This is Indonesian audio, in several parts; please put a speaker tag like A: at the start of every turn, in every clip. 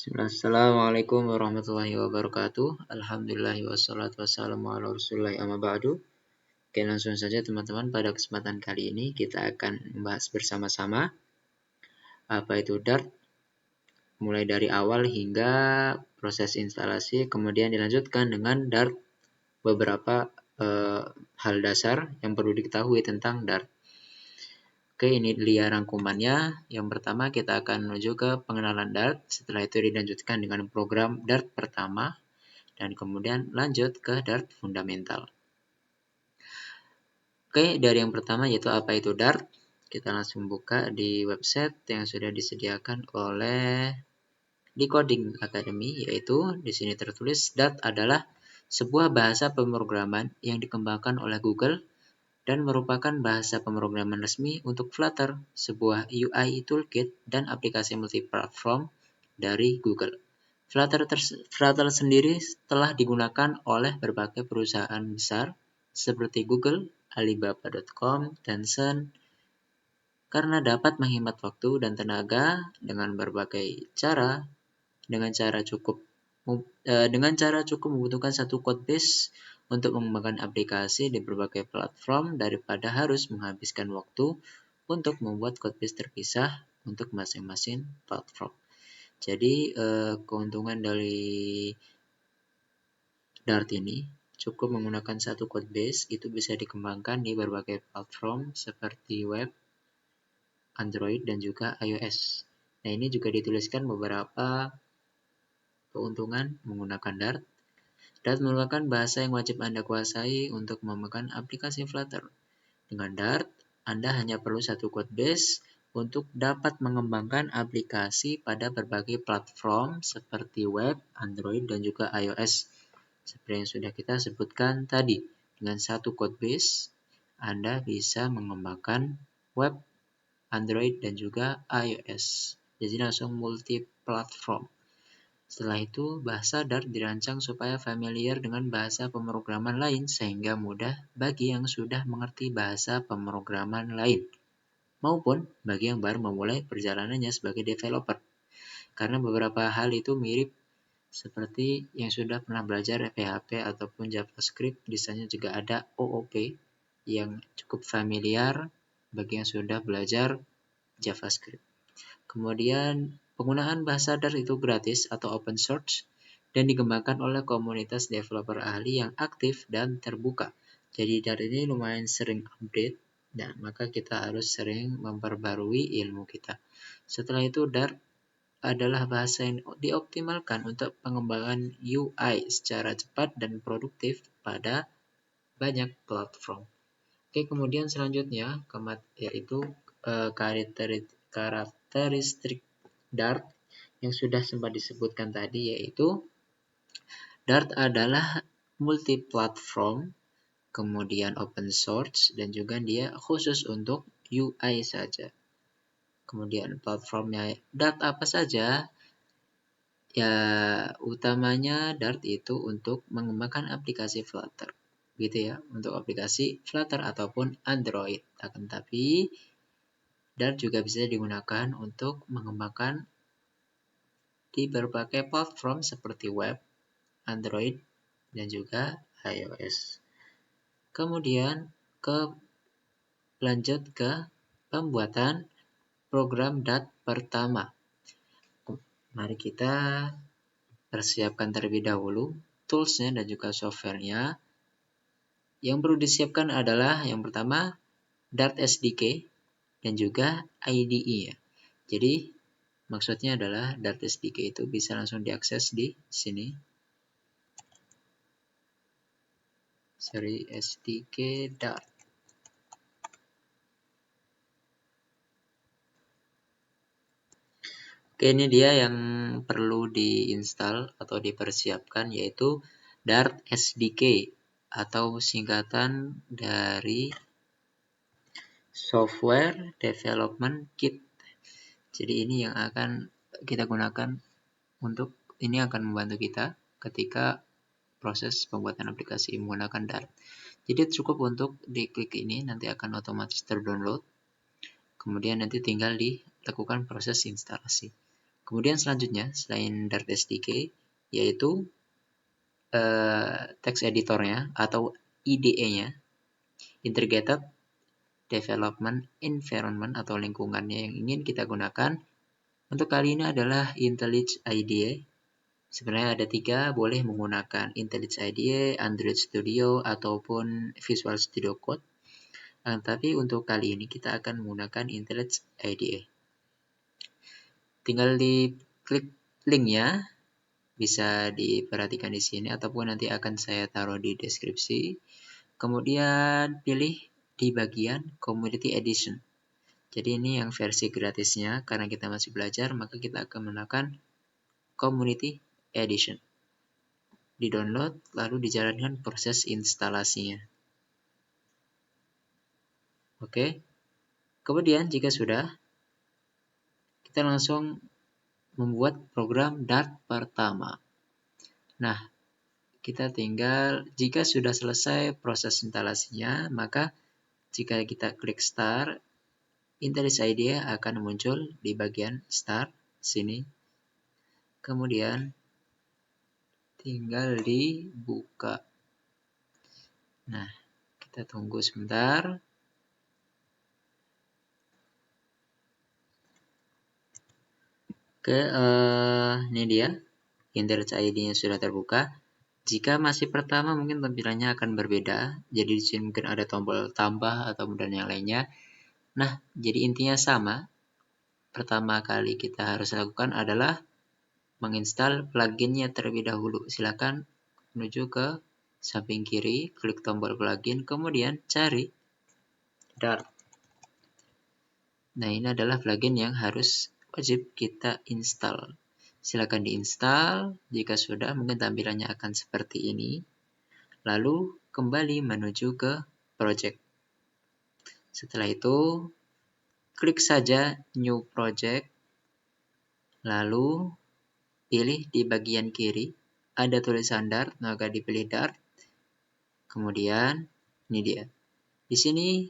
A: Assalamualaikum warahmatullahi wabarakatuh. Alhamdulillah wassalatu wassalamu ala rasulillah amma ba'du. Oke, langsung saja teman-teman, pada kesempatan kali ini kita akan membahas bersama-sama apa itu Dart, mulai dari awal hingga proses instalasi, kemudian dilanjutkan dengan Dart beberapa hal dasar yang perlu diketahui tentang Dart. Oke, ini dia rangkumannya. Yang pertama kita akan menuju ke pengenalan Dart, setelah itu dilanjutkan dengan program Dart pertama, dan kemudian lanjut ke Dart fundamental. Oke, dari yang pertama yaitu apa itu Dart. Kita langsung buka di website yang sudah disediakan oleh Decoding Academy, yaitu di sini tertulis Dart adalah sebuah bahasa pemrograman yang dikembangkan oleh Google dan merupakan bahasa pemrograman resmi untuk Flutter, sebuah UI toolkit dan aplikasi multiplatform dari Google. Flutter sendiri telah digunakan oleh berbagai perusahaan besar seperti Google, Alibaba.com, Tencent, karena dapat menghemat waktu dan tenaga dengan berbagai cara, dengan cara cukup membutuhkan satu codebase untuk mengembangkan aplikasi di berbagai platform daripada harus menghabiskan waktu untuk membuat codebase terpisah untuk masing-masing platform. Jadi keuntungan dari Dart ini cukup menggunakan satu codebase, itu bisa dikembangkan di berbagai platform seperti web, Android, dan juga iOS. Nah, ini juga dituliskan beberapa keuntungan menggunakan Dart. Dart merupakan bahasa yang wajib Anda kuasai untuk mengembangkan aplikasi Flutter. Dengan Dart, Anda hanya perlu satu codebase untuk dapat mengembangkan aplikasi pada berbagai platform seperti web, Android, dan juga iOS. Seperti yang sudah kita sebutkan tadi, dengan satu codebase, Anda bisa mengembangkan web, Android, dan juga iOS. Jadi langsung multi-platform. Setelah itu, bahasa Dart dirancang supaya familiar dengan bahasa pemrograman lain sehingga mudah bagi yang sudah mengerti bahasa pemrograman lain, maupun bagi yang baru memulai perjalanannya sebagai developer. Karena beberapa hal itu mirip seperti yang sudah pernah belajar PHP ataupun JavaScript, di sana juga ada OOP yang cukup familiar bagi yang sudah belajar JavaScript. Kemudian penggunaan bahasa Dart itu gratis atau open source dan dikembangkan oleh komunitas developer ahli yang aktif dan terbuka. Jadi Dart ini lumayan sering update, dan maka kita harus sering memperbarui ilmu kita. Setelah itu Dart adalah bahasa yang dioptimalkan untuk pengembangan UI secara cepat dan produktif pada banyak platform. Oke, kemudian selanjutnya yaitu karakteristik Dart yang sudah sempat disebutkan tadi, yaitu Dart adalah multi-platform, kemudian open source, dan juga dia khusus untuk UI saja. Kemudian platformnya Dart apa saja? Ya, utamanya Dart itu untuk mengembangkan aplikasi Flutter, gitu ya, untuk aplikasi Flutter ataupun Android. Akan tapi Dart juga bisa digunakan untuk mengembangkan di berbagai platform seperti web, Android, dan juga iOS. Kemudian lanjut ke pembuatan program Dart pertama. Mari kita persiapkan terlebih dahulu tools-nya dan juga software-nya. Yang perlu disiapkan adalah yang pertama Dart SDK dan juga IDE-nya. Jadi maksudnya adalah Dart SDK itu bisa langsung diakses di sini. SDK Dart. Oke, ini dia yang perlu diinstal atau dipersiapkan, yaitu Dart SDK atau singkatan dari Software Development Kit. Jadi ini yang akan kita gunakan ini akan membantu kita ketika proses pembuatan aplikasi menggunakan Dart. Jadi cukup untuk diklik ini, nanti akan otomatis terdownload. Kemudian nanti tinggal dilakukan proses instalasi. Kemudian selanjutnya, selain Dart SDK, yaitu text editornya atau IDE-nya, Integrated Development Environment atau lingkungannya yang ingin kita gunakan. Untuk kali ini adalah IntelliJ IDE. Sebenarnya ada 3, boleh menggunakan IntelliJ IDE, Android Studio, ataupun Visual Studio Code. Tapi untuk kali ini kita akan menggunakan IntelliJ IDE. Tinggal diklik linknya, bisa diperhatikan di sini ataupun nanti akan saya taruh di deskripsi. Kemudian pilih di bagian Community Edition. Jadi ini yang versi gratisnya, karena kita masih belajar, maka kita akan menggunakan Community Edition. Di-download, lalu dijalankan proses instalasinya. Oke. Kemudian jika sudah, kita langsung membuat program Dart pertama. Nah, kita tinggal, jika sudah selesai proses instalasinya, maka jika kita klik Start, IntelliJ IDE akan muncul di bagian Start, sini. Kemudian, tinggal dibuka. Nah, kita tunggu sebentar. Oke, ini dia. IntelliJ IDE-nya sudah terbuka. Jika masih pertama mungkin tampilannya akan berbeda. Jadi di sini mungkin ada tombol tambah atau dan yang lainnya. Nah, jadi intinya sama. Pertama kali kita harus lakukan adalah menginstal pluginnya terlebih dahulu. Silakan menuju ke samping kiri, klik tombol plugin, kemudian cari Dart. Nah, ini adalah plugin yang harus wajib kita install. Silakan diinstal. Jika sudah, mungkin tampilannya akan seperti ini. Lalu kembali menuju ke project. Setelah itu, klik saja New Project. Lalu pilih di bagian kiri, ada tulisan Dart, maka dipilih Dart. Kemudian, ini dia. Di sini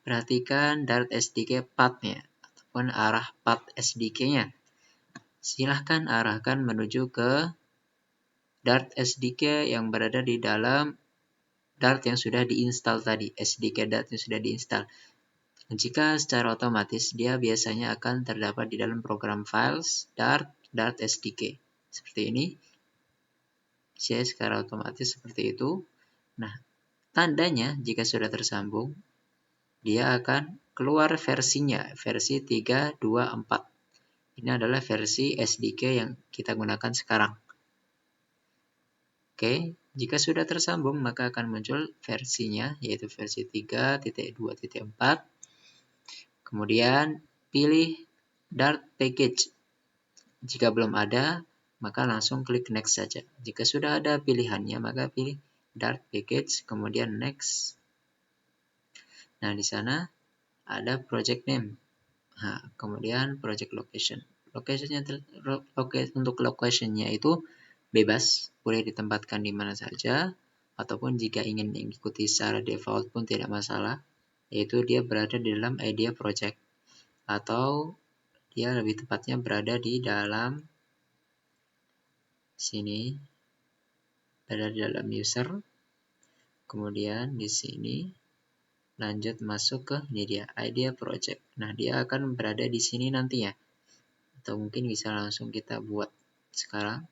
A: perhatikan Dart SDK path-nya, ataupun arah path SDK-nya. Silahkan arahkan menuju ke Dart SDK yang berada di dalam Dart yang sudah diinstal tadi, SDK Dart yang sudah diinstal. Jika secara otomatis, dia biasanya akan terdapat di dalam program files Dart SDK. Seperti ini. Secara otomatis seperti itu. Nah, tandanya jika sudah tersambung, dia akan keluar versinya, versi 3.2.4. Ini adalah versi SDK yang kita gunakan sekarang. Oke, jika sudah tersambung, maka akan muncul versinya, yaitu versi 3.2.4. Kemudian, pilih Dart Package. Jika belum ada, maka langsung klik Next saja. Jika sudah ada pilihannya, maka pilih Dart Package, kemudian Next. Nah, di sana ada Project Name. Nah, kemudian Project Location. Untuk location-nya itu bebas, boleh ditempatkan di mana saja, ataupun jika ingin mengikuti secara default pun tidak masalah, yaitu dia berada di dalam idea project, atau dia lebih tepatnya berada di dalam sini, berada di dalam user, kemudian di sini lanjut masuk ke ini dia, idea project. Nah, dia akan berada di sini nantinya, atau mungkin bisa langsung kita buat sekarang.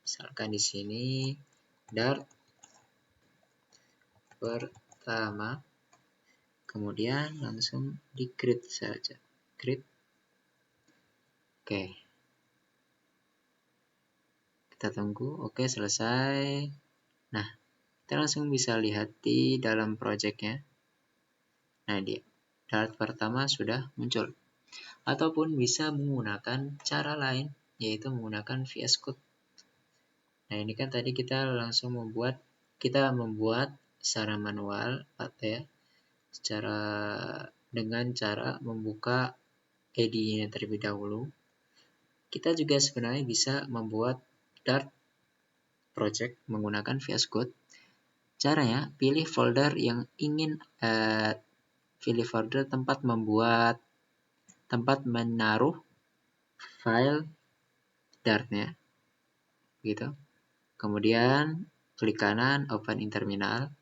A: Misalkan di sini Dart pertama, kemudian langsung di create saja. Create. Oke. Kita tunggu. Oke, selesai. Nah, kita langsung bisa lihat di dalam project-nya. Nah, dia Dart pertama sudah muncul. Ataupun bisa menggunakan cara lain, yaitu menggunakan VS Code. Nah, ini kan tadi kita membuat secara manual, ya, dengan cara membuka IDE-nya terlebih dahulu. Kita juga sebenarnya bisa membuat Dart project menggunakan VS Code. Caranya, pilih folder yang pilih folder tempat menaruh file Dart-nya, gitu. Kemudian klik kanan, open in terminal.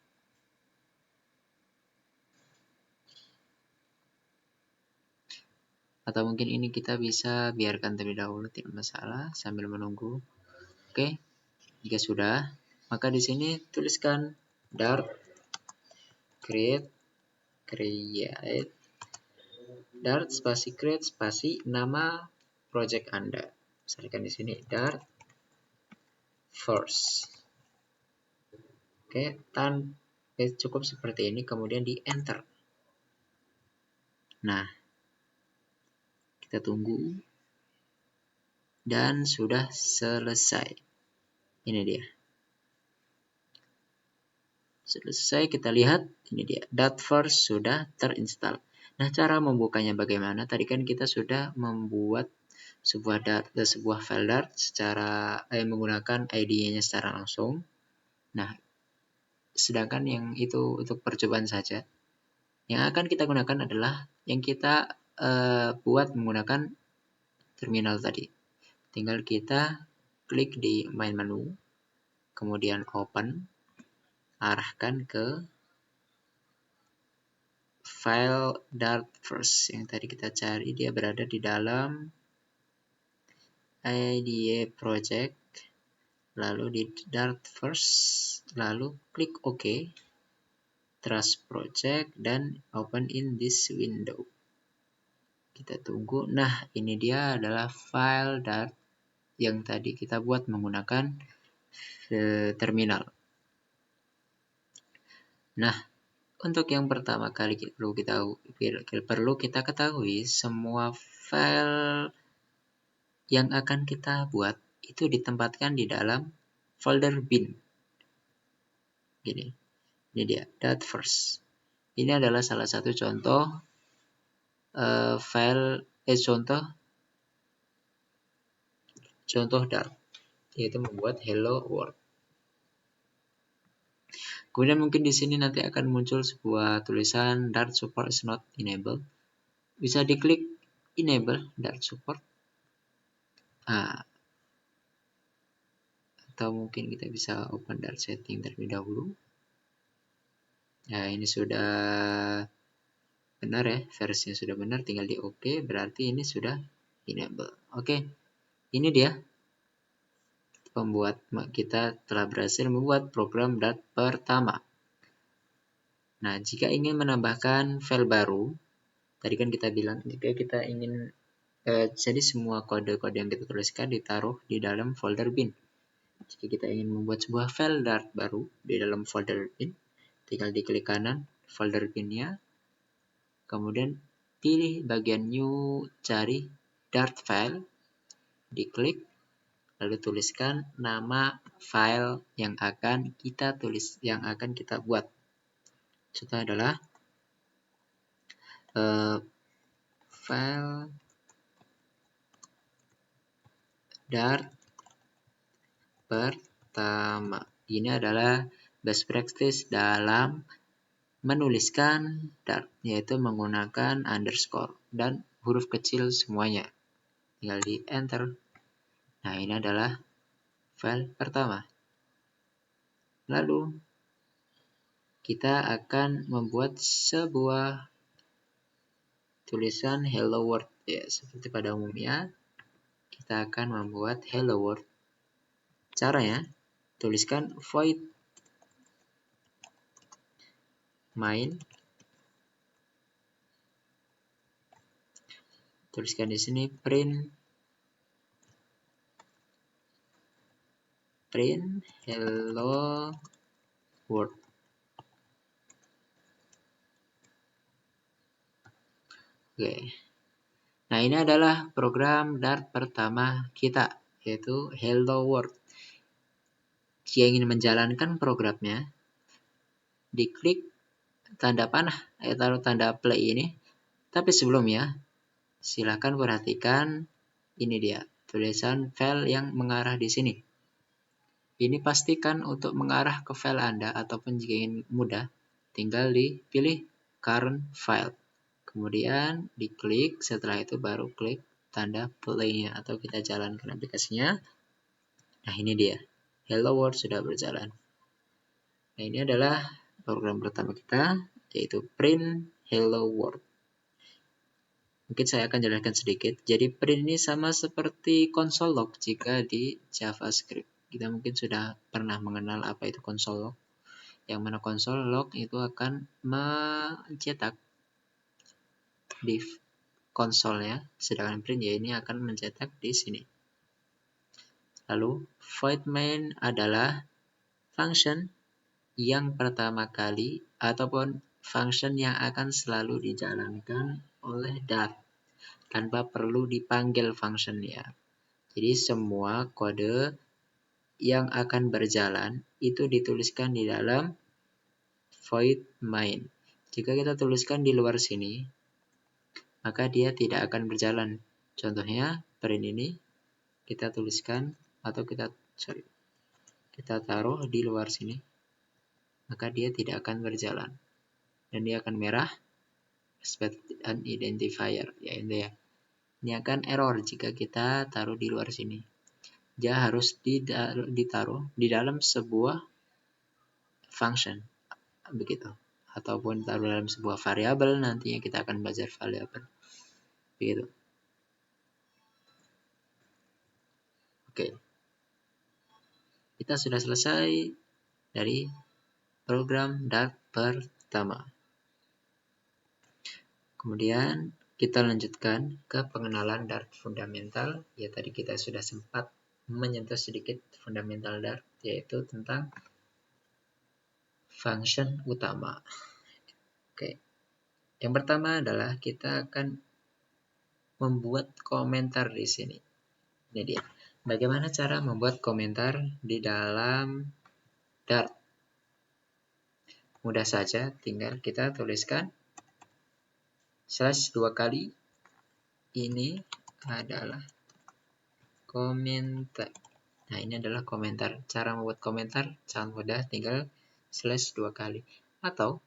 A: Atau mungkin ini kita bisa biarkan terlebih dahulu, tidak masalah, sambil menunggu. Oke, jika sudah, maka di sini tuliskan Dart create Dart spasi create spasi nama project Anda. Misalkan di sini Dart first. Oke, cukup seperti ini, kemudian di enter. Nah, kita tunggu. Dan sudah selesai. Ini dia. Selesai, kita lihat. Ini dia. Dart first sudah terinstall. Nah, cara membukanya bagaimana? Tadi kan kita sudah membuat sebuah file Dart secara menggunakan IDE-nya secara langsung. Nah, sedangkan yang itu untuk percobaan saja. Yang akan kita gunakan adalah yang kita buat menggunakan terminal tadi. Tinggal kita klik di main menu, kemudian open, arahkan ke file Dart first yang tadi kita cari. Dia berada di dalam IDE project, lalu di Dart first, lalu klik OK, trust project, dan open in this window. Kita tunggu. Nah, ini dia adalah file Dart yang tadi kita buat menggunakan terminal. Nah, untuk yang pertama kali perlu kita ketahui semua file yang akan kita buat itu ditempatkan di dalam folder bin. Gini, ini dia, Dart first. Ini adalah salah satu contoh contoh Dart, yaitu membuat Hello World. Kemudian mungkin di sini nanti akan muncul sebuah tulisan Dart support is not enabled. Bisa diklik enable Dart support. Atau mungkin kita bisa open Dart setting terlebih dahulu. Nah, ini sudah benar ya, versinya sudah benar, tinggal di OK, berarti ini sudah enable. Oke, ini dia kita telah berhasil membuat program Dart pertama. Nah, jika ingin menambahkan file baru, tadi kan kita bilang jika kita ingin jadi semua kode-kode yang kita tuliskan ditaruh di dalam folder bin. Jika kita ingin membuat sebuah file Dart baru di dalam folder bin, tinggal diklik kanan folder bin-nya, kemudian pilih bagian new, cari Dart file, diklik, lalu tuliskan nama file yang akan kita buat. Contohnya adalah file Dart pertama. Ini adalah best practice dalam menuliskan Dart, yaitu menggunakan underscore dan huruf kecil semuanya. Tinggal di enter. Nah, ini adalah file pertama. Lalu kita akan membuat sebuah tulisan hello world, ya, seperti pada umumnya kita akan membuat hello world. Caranya, tuliskan void main. Tuliskan di sini print hello world. Oke. Nah, ini adalah program Dart pertama kita, yaitu hello world. Jika ingin menjalankan programnya, diklik tanda panah atau tanda play ini. Tapi sebelumnya, silakan perhatikan ini dia, tulisan file yang mengarah di sini. Ini pastikan untuk mengarah ke file Anda, ataupun jika ingin mudah, tinggal dipilih current file. Kemudian diklik, setelah itu baru klik tanda play-nya atau kita jalankan aplikasinya. Nah, ini dia. Hello World sudah berjalan. Nah, ini adalah program pertama kita, yaitu print Hello World. Mungkin saya akan jelaskan sedikit. Jadi print ini sama seperti console log jika di JavaScript. Kita mungkin sudah pernah mengenal apa itu console log. Yang mana console log itu akan mencetak di konsolnya, sedangkan print ya ini akan mencetak di sini. Lalu void main adalah function yang pertama kali ataupun function yang akan selalu dijalankan oleh Dart tanpa perlu dipanggil function-nya. Jadi semua kode yang akan berjalan itu dituliskan di dalam void main. Jika kita tuliskan di luar sini, maka dia tidak akan berjalan. Contohnya print ini kita tuliskan atau kita taruh di luar sini, maka dia tidak akan berjalan dan dia akan merah seperti an identifier ya. Ini akan error jika kita taruh di luar sini. Dia harus ditaruh di dalam sebuah function begitu, ataupun taruh dalam sebuah variabel. Nantinya kita akan belajar variabel begitu. Oke, kita sudah selesai dari program Dart pertama. Kemudian kita lanjutkan ke pengenalan Dart fundamental. Ya, tadi kita sudah sempat menyentuh sedikit fundamental Dart, yaitu tentang function utama. Oke, yang pertama adalah kita akan membuat komentar di sini. Ini dia. Bagaimana cara membuat komentar di dalam Dart? Mudah saja, tinggal kita tuliskan /2 kali. Ini adalah komentar. Nah, ini adalah komentar. Cara membuat komentar sangat mudah, tinggal /2 kali. Atau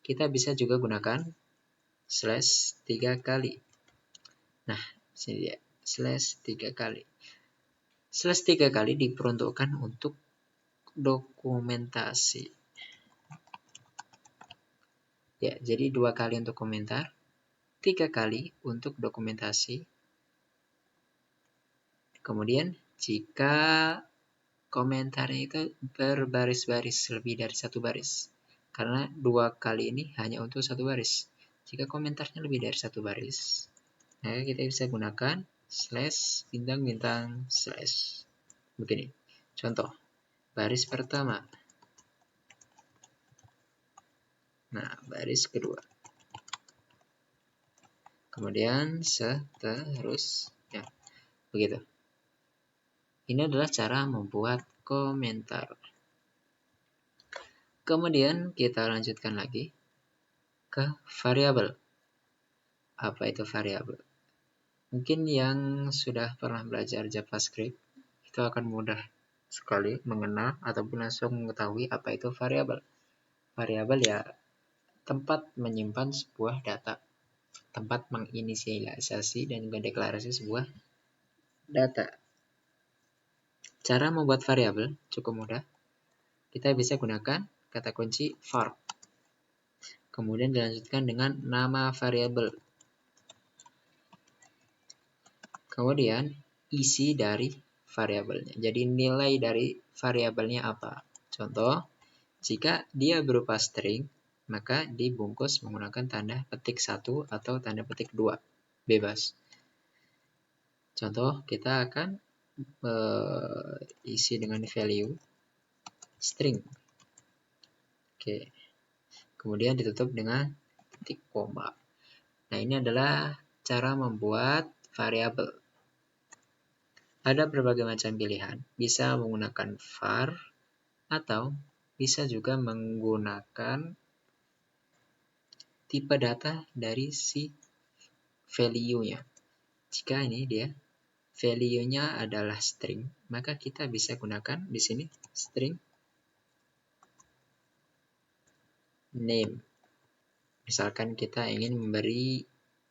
A: kita bisa juga gunakan /3 kali. Nah, sini dia, /3 kali. /3 kali diperuntukkan untuk dokumentasi. Ya, jadi 2 kali untuk komentar, 3 kali untuk dokumentasi. Kemudian, jika komentarnya itu berbaris-baris, lebih dari 1 baris. Karena 2 kali ini hanya untuk 1 baris. Jika komentarnya lebih dari 1 baris, maka kita bisa gunakan /bintang/. Begini, contoh, baris pertama. Nah, baris kedua. Kemudian seterusnya. Begitu. Ini adalah cara membuat komentar. Kemudian kita lanjutkan lagi ke variabel. Apa itu variabel? Mungkin yang sudah pernah belajar JavaScript itu akan mudah sekali mengenal ataupun langsung mengetahui apa itu variabel. Variabel ya tempat menyimpan sebuah data, tempat menginisialisasi dan mendeklarasi sebuah data. Cara membuat variabel cukup mudah. Kita bisa gunakan kata kunci var. Kemudian dilanjutkan dengan nama variabel. Kemudian isi dari variabelnya. Jadi nilai dari variabelnya apa? Contoh, jika dia berupa string, maka dibungkus menggunakan tanda petik 1 atau tanda petik 2. Bebas. Contoh, kita akan isi dengan value string. Oke. Kemudian ditutup dengan titik koma. Nah, ini adalah cara membuat variabel. Ada berbagai macam pilihan. Bisa menggunakan var atau bisa juga menggunakan tipe data dari si value-nya. Jika ini dia value-nya adalah string, maka kita bisa gunakan di sini string name. Misalkan kita ingin memberi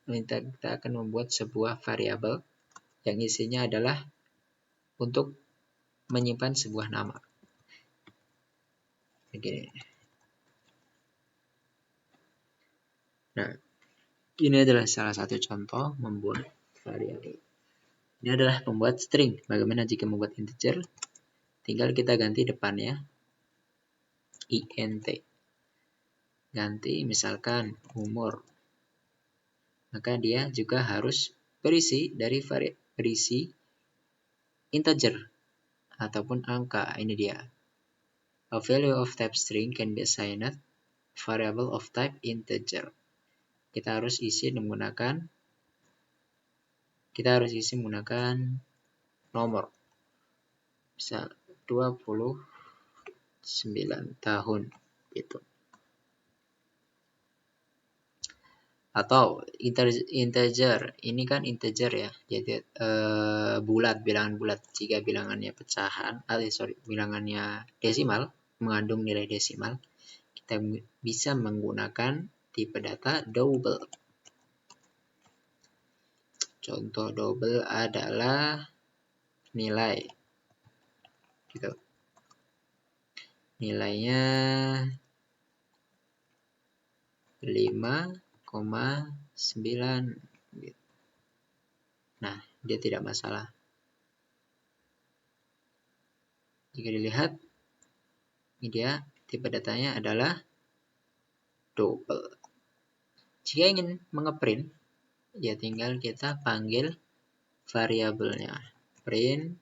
A: kita akan membuat sebuah variabel yang isinya adalah untuk menyimpan sebuah nama. Begini. Nah, ini adalah salah satu contoh membuat variabel. Ini adalah membuat string. Bagaimana jika membuat integer? Tinggal kita ganti depannya int. Ganti misalkan umur. Maka dia juga harus berisi integer ataupun angka. Ini dia. A value of type string can be assigned variable of type integer. Kita harus isi menggunakan nomor. Misal 29 tahun gitu. Atau integer, ini kan integer ya, jadi bilangan bulat. Jika bilangannya bilangannya desimal, mengandung nilai desimal, kita bisa menggunakan tipe data double. Contoh double adalah nilai, gitu. Nilainya 5,9. Nah, dia tidak masalah. Jika dilihat, ini dia tipe datanya adalah double. Jika ingin mengeprint, ya tinggal kita panggil variabelnya. Print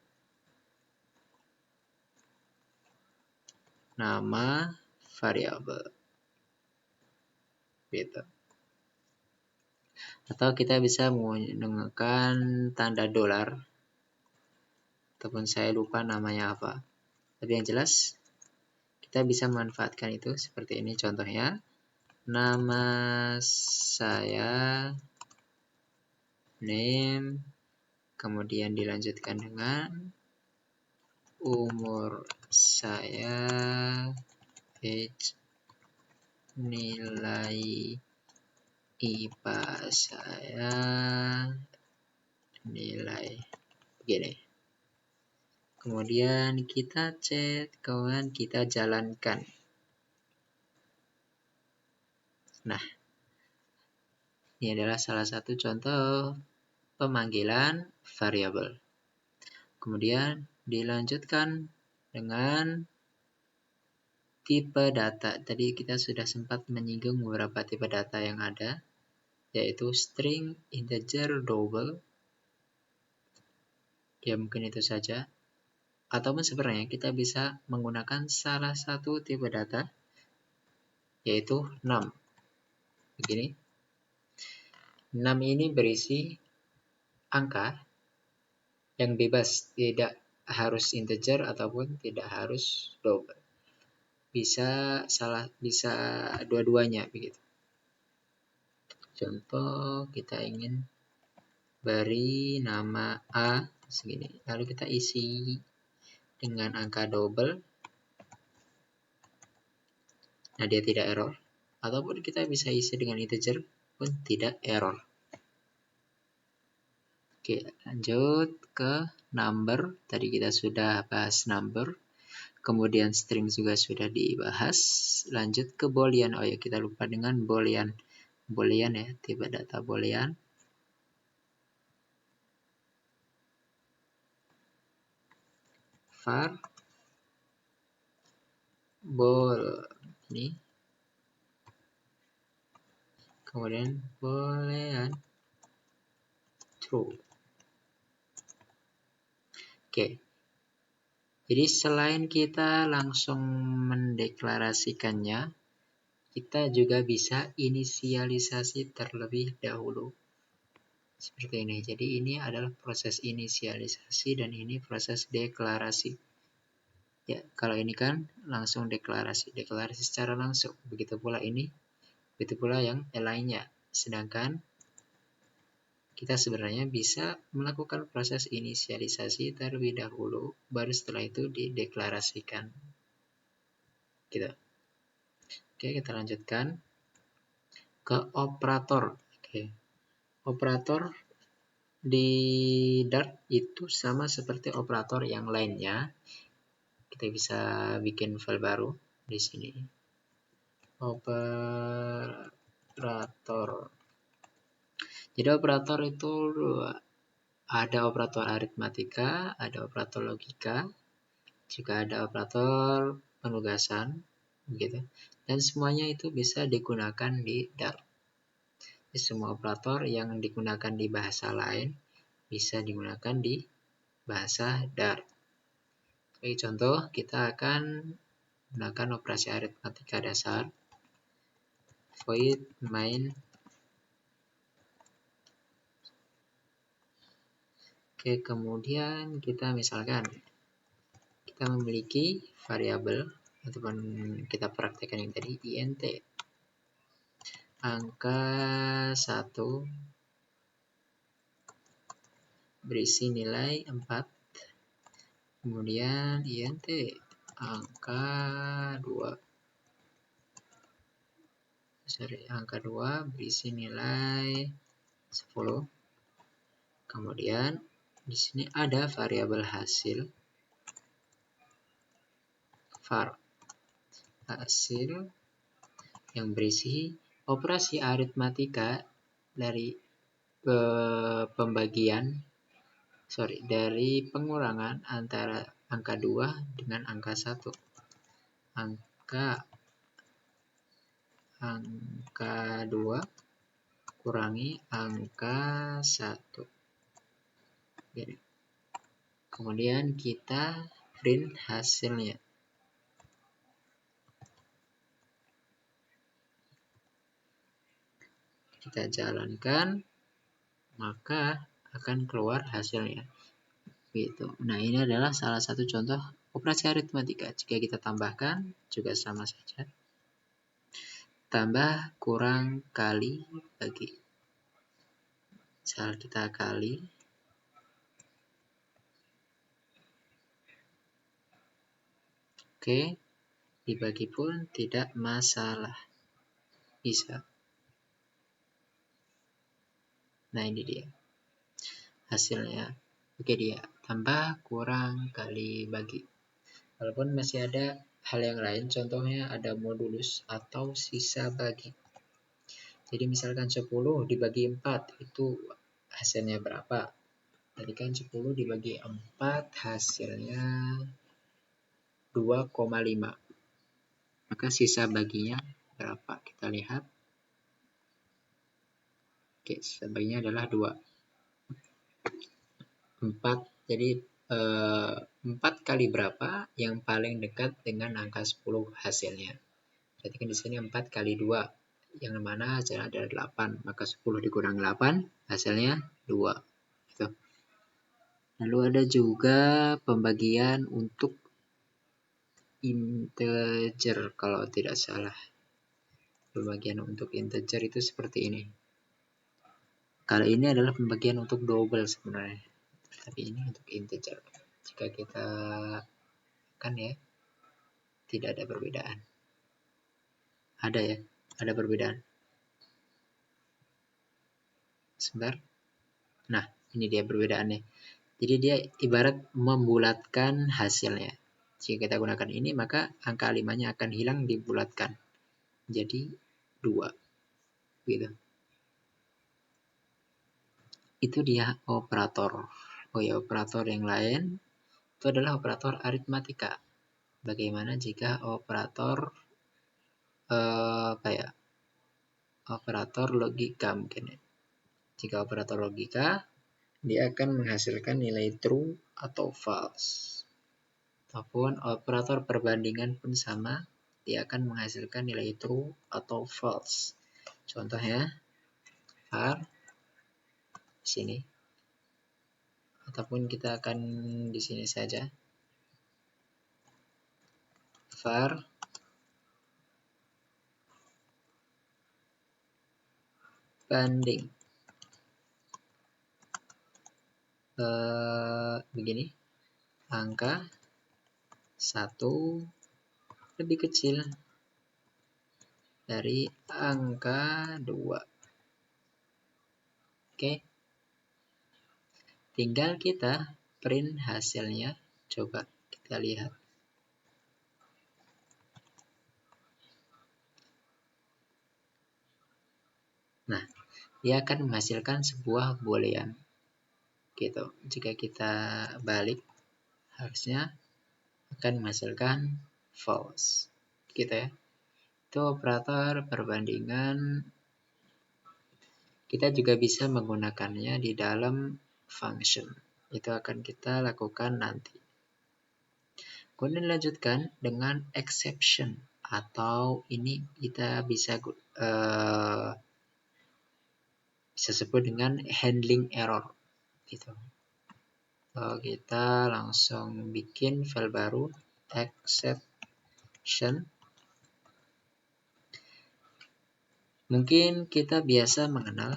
A: nama variabel. Gitu. Atau kita bisa menggunakan tanda dolar. Ataupun saya lupa namanya apa. Tapi yang jelas, kita bisa memanfaatkan itu seperti ini contohnya. Nama saya, name, kemudian dilanjutkan dengan umur saya, age, nilai IPA saya, nilai begini. Kemudian kita chat, kemudian kita jalankan. Nah, ini adalah salah satu contoh pemanggilan variabel. Kemudian dilanjutkan dengan tipe data. Tadi kita sudah sempat menyinggung beberapa tipe data yang ada, yaitu string, integer, double. Ya mungkin itu saja. Ataupun sebenarnya kita bisa menggunakan salah satu tipe data, yaitu num. Begini. Num ini berisi angka yang bebas, tidak harus integer ataupun tidak harus double. Bisa dua-duanya begitu. Contoh kita ingin beri nama A segini, lalu kita isi dengan angka double. Nah, dia tidak error. Ataupun kita bisa isi dengan integer pun tidak error. Oke, lanjut ke number. Tadi kita sudah bahas number. Kemudian string juga sudah dibahas. Lanjut ke boolean. Oh ya, kita lupa dengan boolean. Boolean ya, tipe data boolean. Var bool ini. Kemudian boolean true. Oke. Jadi selain kita langsung mendeklarasikannya, kita juga bisa inisialisasi terlebih dahulu. Seperti ini. Jadi ini adalah proses inisialisasi dan ini proses deklarasi. Ya, kalau ini kan langsung deklarasi secara langsung. Begitu pula ini, begitu pula yang lainnya. Sedangkan kita sebenarnya bisa melakukan proses inisialisasi terlebih dahulu, baru setelah itu dideklarasikan. Gitu. Oke, kita lanjutkan ke operator. Oke. operator di Dart itu sama seperti operator yang lainnya. Kita bisa bikin file baru di sini. Operator. Jadi operator itu ada operator aritmatika, ada operator logika, juga ada operator penugasan, gitu. Dan semuanya itu bisa digunakan di Dart. Jadi semua operator yang digunakan di bahasa lain bisa digunakan di bahasa Dart. Sebagai contoh, kita akan menggunakan operasi aritmatika dasar, void main. Oke, kemudian kita misalkan kita memiliki variabel ataupun kita praktekkan yang tadi int angka 1 berisi nilai 4, kemudian int angka 2 berisi nilai 10. Kemudian di sini ada variabel hasil, var hasil yang berisi operasi aritmatika dari dari pengurangan antara angka 2 dengan angka 1. Angka 2 kurangi angka 1. Jadi, kemudian kita print hasilnya. Kita jalankan, maka akan keluar hasilnya. Gitu. Nah, ini adalah salah satu contoh operasi aritmatika. Jika kita tambahkan, juga sama saja. Tambah, kurang, kali, bagi. Misal kita kali. Oke, dibagi pun tidak masalah. Bisa. Nah, ini dia hasilnya. Oke, dia tambah, kurang, kali, bagi. Walaupun masih ada hal yang lain, contohnya ada modulus atau sisa bagi. Jadi misalkan 10 dibagi 4, itu hasilnya berapa? Tadi kan 10 dibagi 4, hasilnya 2,5. Maka sisa baginya berapa? Kita lihat. Oke, sisa baginya adalah 2. 4, jadi 4 kali berapa yang paling dekat dengan angka 10 hasilnya. Berarti kan di sini 4 kali 2, yang mana hasilnya adalah 8. Maka 10 dikurang 8, hasilnya 2. Gitu. Lalu ada juga pembagian untuk integer kalau tidak salah. Pembagian untuk integer itu seperti ini. Kali ini adalah pembagian untuk double sebenarnya. Tapi ini untuk integer. Jika kita kan ya, tidak ada perbedaan. Ada ya, ada perbedaan. Sebentar. Nah, ini dia perbedaannya. Jadi dia ibarat membulatkan hasilnya. Jika kita gunakan ini, maka angka 5-nya akan hilang dibulatkan. Jadi 2. Gitu. Itu dia operator. Oh ya, operator yang lain itu adalah operator aritmatika. Bagaimana jika operator operator logika mungkin ya. Jika operator logika, dia akan menghasilkan nilai true atau false. Ataupun operator perbandingan pun sama, dia akan menghasilkan nilai true atau false. Contohnya, var sini. Ataupun kita akan di sini saja. var banding. Begini. Angka 1 lebih kecil dari angka 2. Oke. Tinggal kita print hasilnya. Coba kita lihat. Nah, dia akan menghasilkan sebuah boolean. Gitu. Jika kita balik, harusnya akan menghasilkan false. Gitu ya. Itu operator perbandingan. Kita juga bisa menggunakannya di dalam function. Itu akan kita lakukan nanti. Kemudian lanjutkan dengan exception. Atau ini kita bisa sebut dengan handling error. Gitu. So, kita langsung bikin file baru. Exception. Mungkin kita biasa mengenal.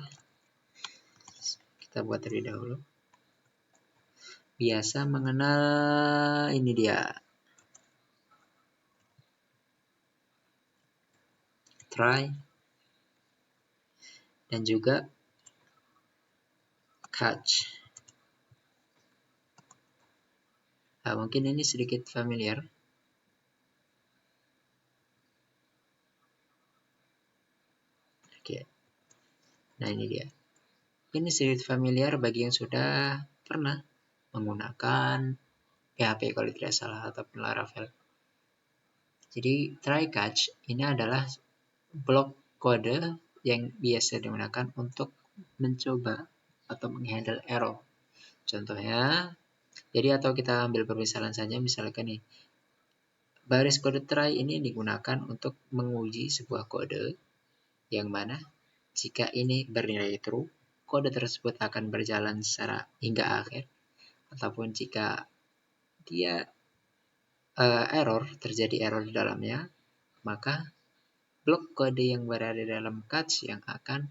A: Kita buat terlebih dahulu. Biasa mengenal, ini dia. Try. Dan juga catch. Nah, mungkin ini sedikit familiar. Oke. Nah, ini dia. Ini sedikit familiar bagi yang sudah pernah menggunakan PHP kalau tidak salah ataupun Laravel. Jadi try catch ini adalah blok kode yang biasa digunakan untuk mencoba atau menghandle error. Contohnya, jadi atau kita ambil permisalan saja, misalkan nih, baris kode try ini digunakan untuk menguji sebuah kode yang mana jika ini bernilai true, kode tersebut akan berjalan secara hingga akhir. Ataupun jika dia terjadi error di dalamnya, maka blok kode yang berada dalam catch yang akan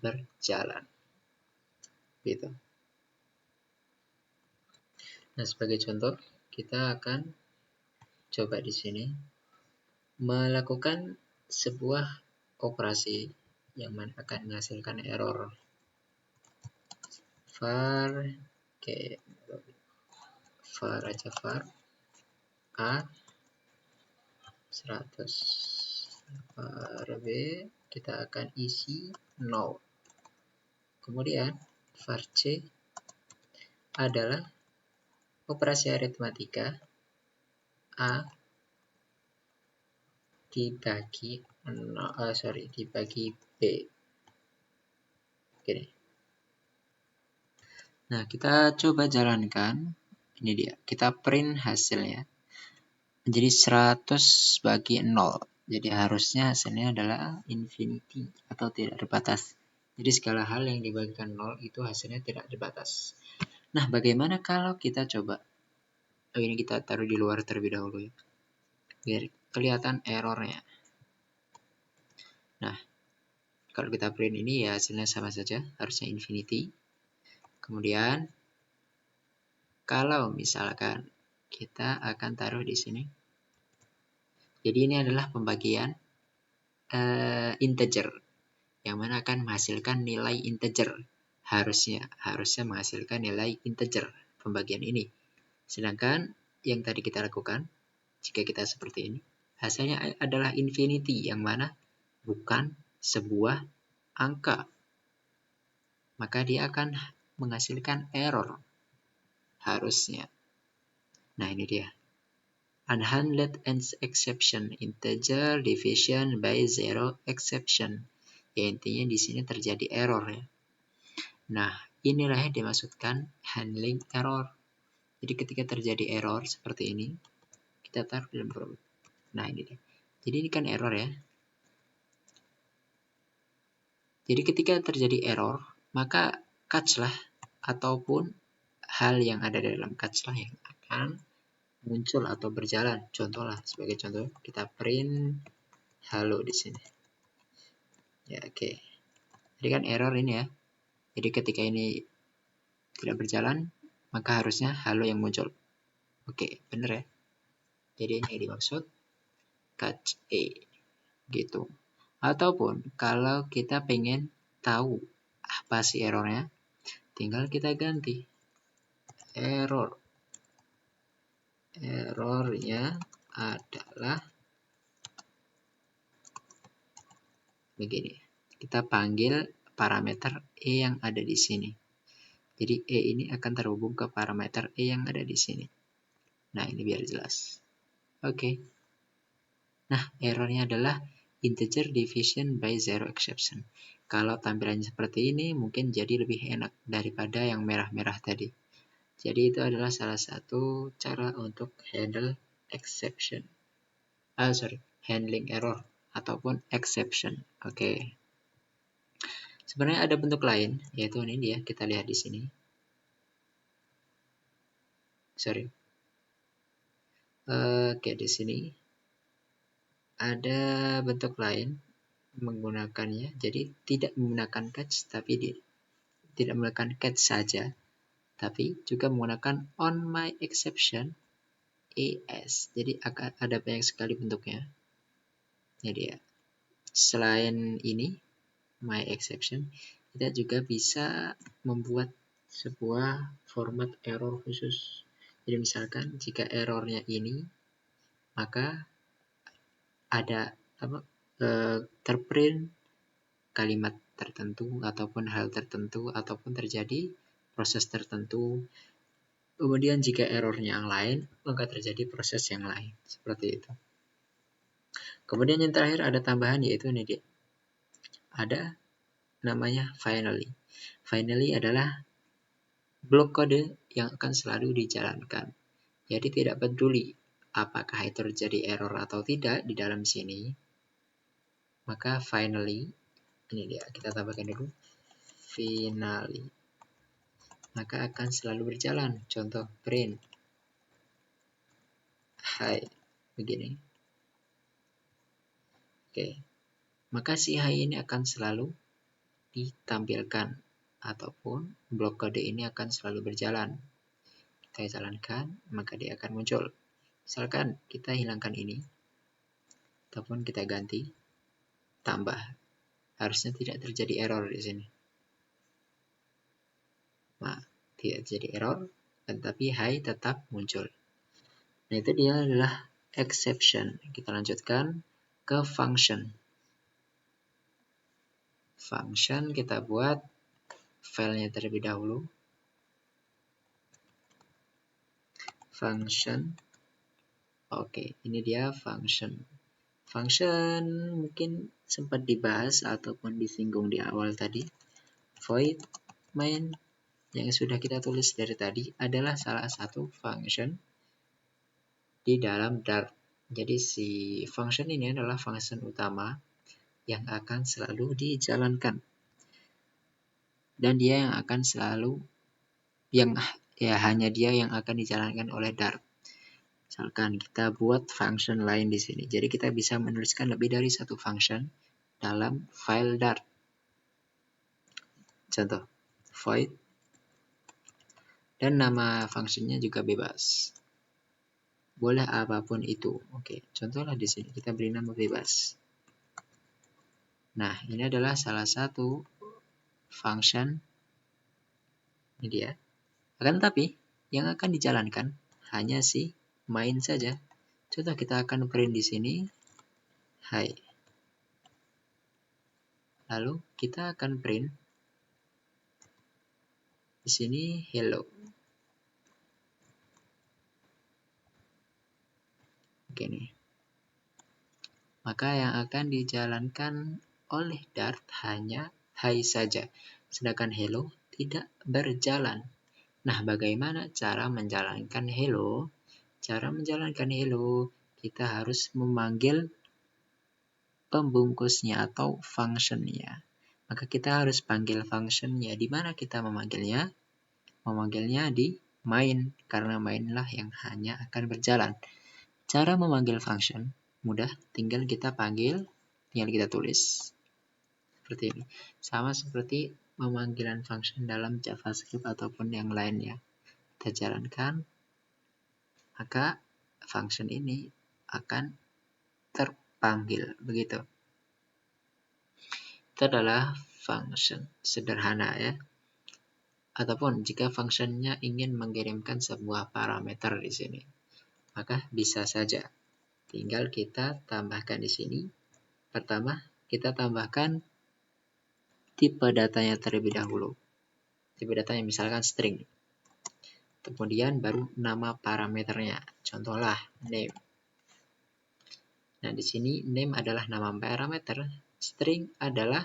A: berjalan. Gitu. Nah, sebagai contoh, kita akan coba di sini melakukan sebuah operasi yang mana akan menghasilkan error. var, var aja var a 100, var b kita akan isi 0. Kemudian var c adalah operasi aritmatika a dibagi b. Gini. Nah, kita coba jalankan. Ini dia. Kita print hasilnya. Menjadi 100 bagi 0. Jadi harusnya hasilnya adalah infinity atau tidak terbatas. Jadi segala hal yang dibagikan 0 itu hasilnya tidak terbatas. Nah, bagaimana kalau kita coba? Ini kita taruh di luar terlebih dahulu ya. Biar kelihatan errornya. Nah, kalau kita print ini ya hasilnya sama saja. Harusnya infinity. Kemudian, kalau misalkan kita akan taruh di sini. Jadi ini adalah pembagian integer. Yang mana akan menghasilkan nilai integer. Harusnya menghasilkan nilai integer pembagian ini. Sedangkan yang tadi kita lakukan, jika kita seperti ini, hasilnya adalah infinity, yang mana bukan sebuah angka. Maka dia akan menghasilkan error. Harusnya. Nah, ini dia. Unhandled exception, integer division by zero exception. Ya, intinya di sini terjadi error ya. Nah, inilah yang dimaksudkan handling error. Jadi ketika terjadi error seperti ini, kita taruh dalam problem. Nah, ini dia. Jadi ini kan error ya. Jadi ketika terjadi error, maka catch lah ataupun hal yang ada dalam catch lah yang akan muncul atau berjalan. Contoh lah, sebagai contoh kita print halo di sini. Ya, oke. Jadi kan error ini ya. Jadi ketika ini tidak berjalan, maka harusnya halo yang muncul. Oke, bener ya. Jadi ini yang dimaksud catch A. Gitu. Ataupun kalau kita pengen tahu apa sih errornya, tinggal kita ganti errornya adalah begini. Kita panggil parameter E yang ada di sini. Jadi E ini akan terhubung ke parameter E yang ada di sini. Nah, ini biar jelas. Oke. Nah, errornya adalah integer division by zero exception. Kalau tampilannya seperti ini, mungkin jadi lebih enak daripada yang merah-merah tadi. Jadi itu adalah salah satu cara untuk handling error ataupun exception. Oke. Sebenarnya ada bentuk lain, yaitu ini dia, kita lihat di sini. Oke, di sini ada bentuk lain menggunakannya. Jadi tidak menggunakan catch, tapi tidak menggunakan catch saja, tapi juga menggunakan on my exception ES. Jadi akan ada banyak sekali bentuknya. Ini dia. Selain ini, my exception, kita juga bisa membuat sebuah format error khusus. Jadi misalkan jika errornya ini, maka ada terprint kalimat tertentu ataupun hal tertentu ataupun terjadi proses tertentu. Kemudian jika errornya yang lain, maka terjadi proses yang lain. Seperti itu. Kemudian yang terakhir ada tambahan, yaitu ini dia. Ada namanya finally. Finally adalah blok kode yang akan selalu dijalankan. Jadi tidak peduli apakah itu terjadi error atau tidak di dalam sini. Maka finally, ini dia, kita tambahkan dulu. Finally. Maka akan selalu berjalan. Contoh, print. Hi. Begini. Oke. Maka si hi ini akan selalu ditampilkan. Ataupun blok kode ini akan selalu berjalan. Kita jalankan, maka dia akan muncul. Misalkan kita hilangkan ini. Ataupun kita ganti. Tambah. Harusnya tidak terjadi error di sini. Nah, tidak terjadi error, tetapi hi tetap muncul. Nah, itu dia adalah exception. Kita lanjutkan ke function. Function kita buat filenya terlebih dahulu. Function. Oke, ini dia function. Function mungkin sempat dibahas ataupun disinggung di awal tadi. Void main yang sudah kita tulis dari tadi adalah salah satu function di dalam Dart. Jadi si function ini adalah function utama yang akan selalu dijalankan. Dan dia yang akan selalu, hanya dia yang akan dijalankan oleh Dart. Misalkan kita buat function lain di sini. Jadi kita bisa menuliskan lebih dari satu function dalam file Dart. Contoh, void. Dan nama fungsinya juga bebas. Boleh apapun itu. Oke, contohnya di sini kita beri nama bebas. Nah, ini adalah salah satu function. Ini dia. Akan tetapi, yang akan dijalankan hanya si main saja. Contoh kita akan print di sini. Hi. Lalu kita akan print di sini hello. Oke nih. Maka yang akan dijalankan oleh Dart hanya hi saja. Sedangkan hello tidak berjalan. Nah, bagaimana cara menjalankan hello? Cara menjalankan hello, kita harus memanggil pembungkusnya atau functionnya. Maka kita harus panggil functionnya. Di mana kita memanggilnya? Memanggilnya di main, karena mainlah yang hanya akan berjalan. Cara memanggil function mudah, tinggal kita panggil, tinggal kita tulis. Seperti ini. Sama seperti pemanggilan function dalam JavaScript ataupun yang lainnya. Kita jalankan, maka function ini akan terpanggil. Begitu. Itu adalah function. Sederhana ya. ataupun jika fungsinya ingin mengirimkan sebuah parameter di sini, maka bisa saja. Tinggal kita tambahkan di sini. Pertama, kita tambahkan tipe datanya terlebih dahulu. Tipe datanya misalkan string. Kemudian baru nama parameternya. Contohlah name. Nah, di sini name adalah nama parameter, string adalah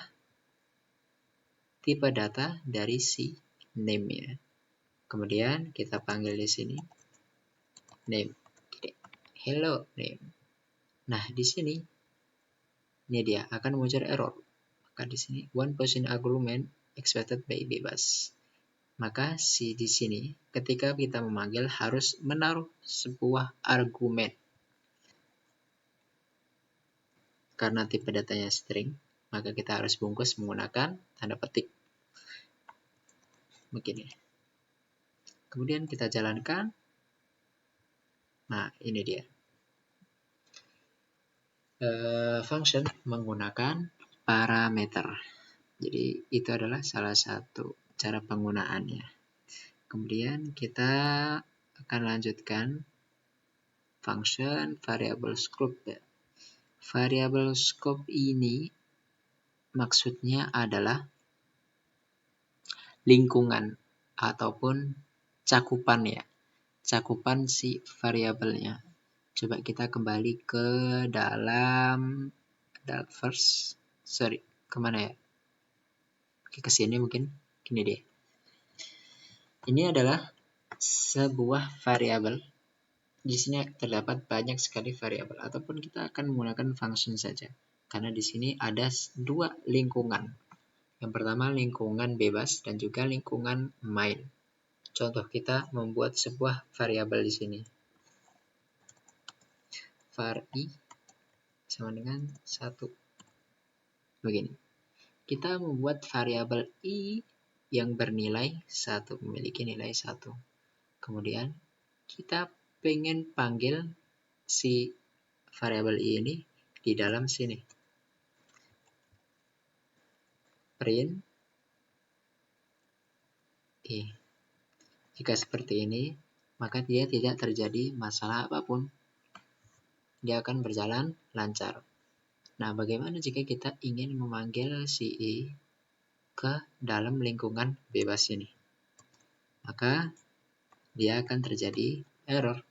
A: tipe data dari si name-nya. Kemudian kita panggil di sini name. Hello name. Nah, di sini ini dia akan muncul error. Maka di sini one position argument expected by bebas. Maka di sini ketika kita memanggil harus menaruh sebuah argumen. Karena tipe datanya string, maka kita harus bungkus menggunakan tanda petik. Begini. Kemudian kita jalankan. Nah, ini dia. Function menggunakan parameter. Jadi itu adalah salah satu cara penggunaannya. Kemudian kita akan lanjutkan function variable scope. Variable scope ini maksudnya adalah lingkungan ataupun cakupan ya. Cakupan si variabelnya. Coba kita kembali ke dalam kemana ya? Ke sini mungkin. Gini deh. Ini adalah sebuah variabel. Di sini terdapat banyak sekali variabel ataupun kita akan menggunakan function saja. Karena di sini ada dua lingkungan. Yang pertama lingkungan bebas dan juga lingkungan main. Contoh kita membuat sebuah variabel di sini. Var i sama dengan 1. Begini. Kita membuat variabel i yang bernilai 1, memiliki nilai 1. Kemudian kita pengen panggil si variabel i ini di dalam sini. Print i. Jika seperti ini, maka dia tidak terjadi masalah apapun. Dia akan berjalan lancar. Nah, bagaimana jika kita ingin memanggil si i ke dalam lingkungan bebas ini? Maka dia akan terjadi error.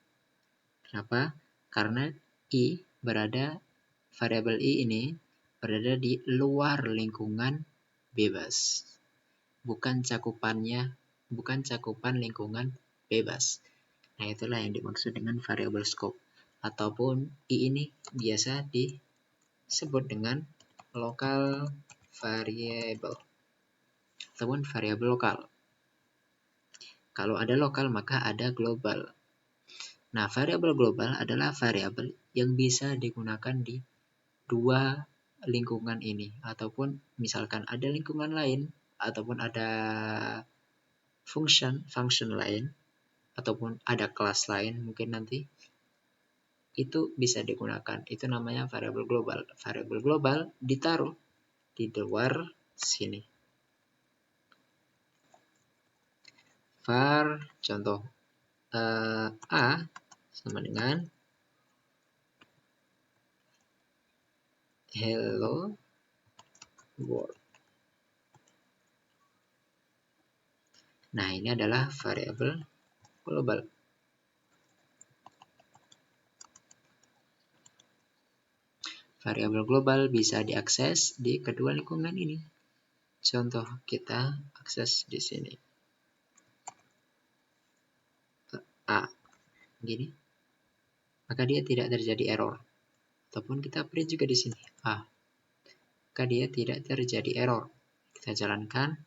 A: Kenapa? Karena variabel i ini berada di luar lingkungan bebas. Bukan cakupan lingkungan bebas. Nah, itulah yang dimaksud dengan variable scope. Ataupun i ini biasa disebut dengan local variable. Ataupun variabel lokal. Kalau ada lokal, maka ada global. Nah, variabel global adalah variabel yang bisa digunakan di dua lingkungan ini. Ataupun misalkan ada lingkungan lain, ataupun ada function lain, ataupun ada kelas lain mungkin nanti, itu bisa digunakan. Itu namanya variabel global. Variabel global ditaruh di luar sini. Var, contoh, A sama dengan hello world. Nah, ini adalah variabel global. Variabel global bisa diakses di kedua lingkungan ini. Contoh kita akses di sini. A. Gini. Maka dia tidak terjadi error. Ataupun kita print juga di sini. A. Maka dia tidak terjadi error. Kita jalankan.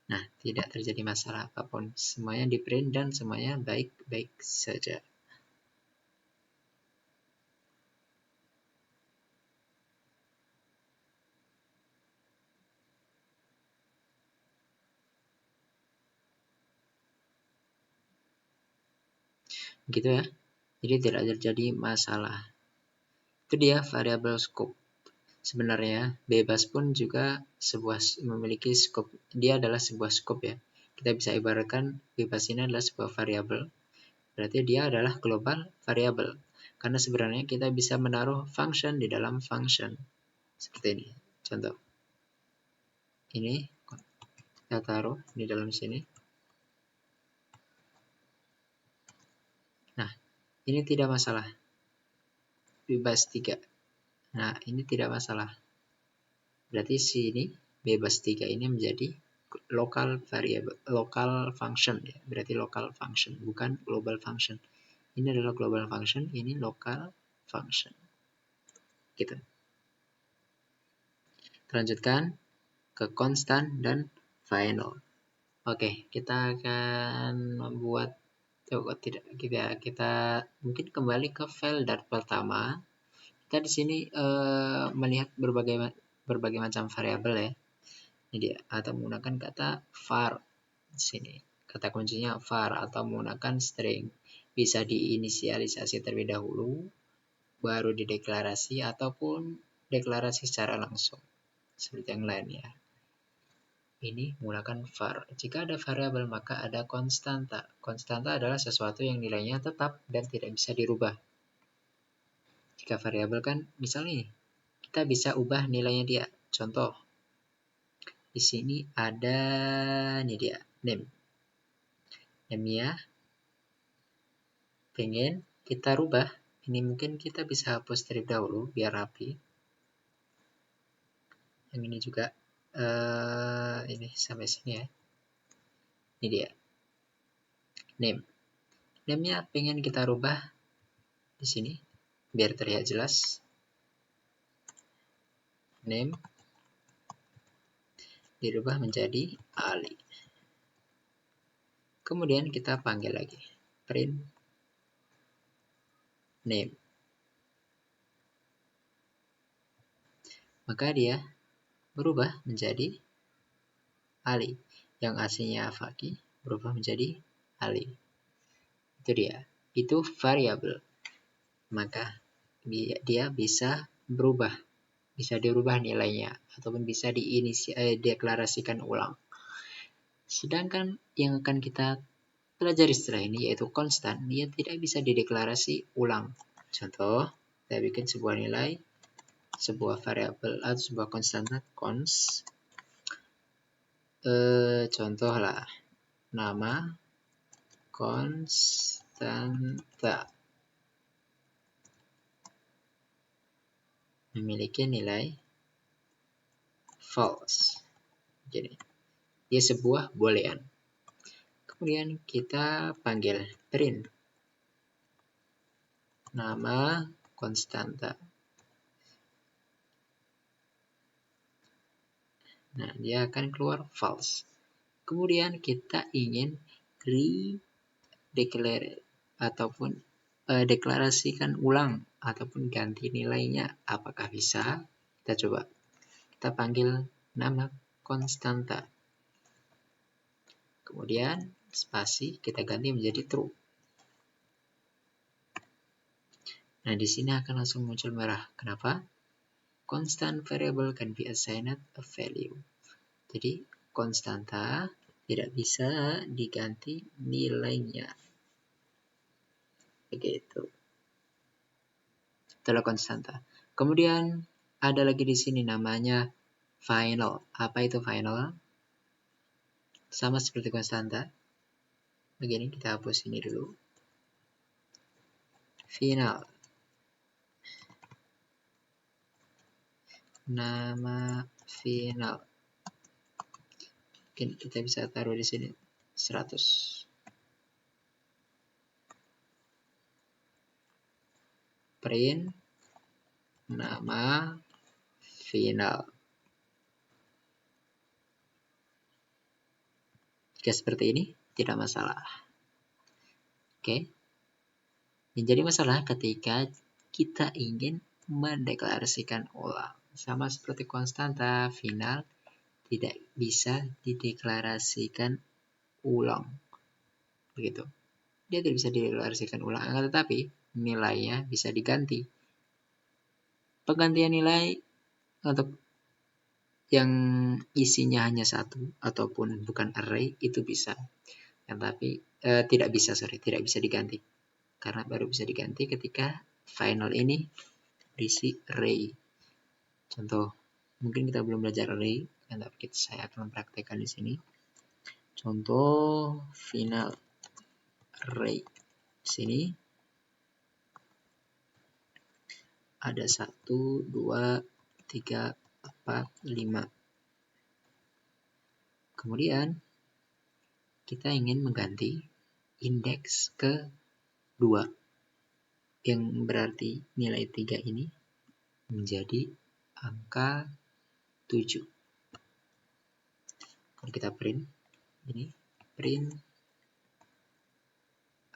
A: Nah, tidak terjadi masalah apapun. Semuanya di print dan semuanya baik-baik saja. Gitu ya. Jadi tidak terjadi masalah. Itu dia variabel scope. Sebenarnya bebas pun juga memiliki scope. Dia adalah sebuah scope ya. Kita bisa ibaratkan bebas ini adalah sebuah variabel. Berarti dia adalah global variabel. Karena sebenarnya kita bisa menaruh function di dalam function. Seperti ini. Contoh. Ini kita taruh di dalam sini. Nah, ini tidak masalah. Bebas 3. Nah, ini tidak masalah. Berarti sini bebas 3 ini menjadi local variable, local function ya. Berarti local function, bukan global function. Ini adalah global function, ini local function. Gitu. Lanjutkan ke constant dan final. Oke, kita akan membuat kita mungkin kembali ke file Dart pertama. Kita di sini melihat berbagai macam variabel ya. Ini dia, atau menggunakan kata var di sini. Kata kuncinya var atau menggunakan string. Bisa diinisialisasi terlebih dahulu, baru dideklarasi ataupun deklarasi secara langsung. Seperti yang lain ya. Ini menggunakan var. Jika ada variabel maka ada konstanta. Konstanta adalah sesuatu yang nilainya tetap dan tidak bisa dirubah. Jika variabel kan misalnya kita bisa ubah nilainya dia. Contoh. Di sini ada ini dia, name. Name-nya pengen kita rubah. Ini mungkin kita bisa hapus terlebih dahulu biar rapi. Yang ini juga ini sampai sini ya. Ini dia. Name. Name-nya pengen kita rubah di sini biar terlihat jelas. Name dirubah menjadi Ali. Kemudian kita panggil lagi. Print name. Maka dia berubah menjadi Ali. Yang aslinya Faki berubah menjadi Ali. Itu dia. Itu variabel. Maka dia bisa berubah. Bisa dirubah nilainya. Ataupun bisa deklarasikan ulang. Sedangkan yang akan kita pelajari setelah ini yaitu konstan. Dia tidak bisa dideklarasi ulang. Contoh, kita bikin sebuah nilai, sebuah variabel atau sebuah konstanta, contoh lah, nama konstanta memiliki nilai false. Jadi, dia sebuah boolean. Kemudian kita panggil print nama konstanta. Nah, dia akan keluar false. Kemudian kita ingin redeclare ataupun deklarasikan ulang ataupun ganti nilainya. Apakah bisa? Kita coba. Kita panggil nama konstanta. Kemudian spasi kita ganti menjadi true. Nah, di sini akan langsung muncul merah. Kenapa? Constant variable can be assigned a value. Jadi, konstanta tidak bisa diganti nilainya. Begitu. Itulah konstanta. Kemudian ada lagi di sini namanya final. Apa itu final? Sama seperti konstanta. Begini, kita hapus ini dulu. Final. Nama final. Mungkin kita bisa taruh di sini 100. Print nama final. Jika seperti ini, tidak masalah. Oke. Yang jadi masalah ketika kita ingin mendeklarasikan ulang. Sama seperti konstanta, final tidak bisa dideklarasikan ulang. Begitu. Dia tidak bisa dideklarasikan ulang, tetapi nilainya bisa diganti. Penggantian nilai Untuk yang isinya hanya satu ataupun bukan array itu bisa, tapi tidak bisa diganti, karena baru bisa diganti ketika final ini berisi array. Contoh, mungkin kita belum belajar array, tapi saya akan mempraktekkan di sini. Contoh final array. Di sini ada 1, 2, 3, 4, 5. Kemudian kita ingin mengganti indeks ke 2, yang berarti nilai 3 ini menjadi angka 7. Kalau kita print, ini print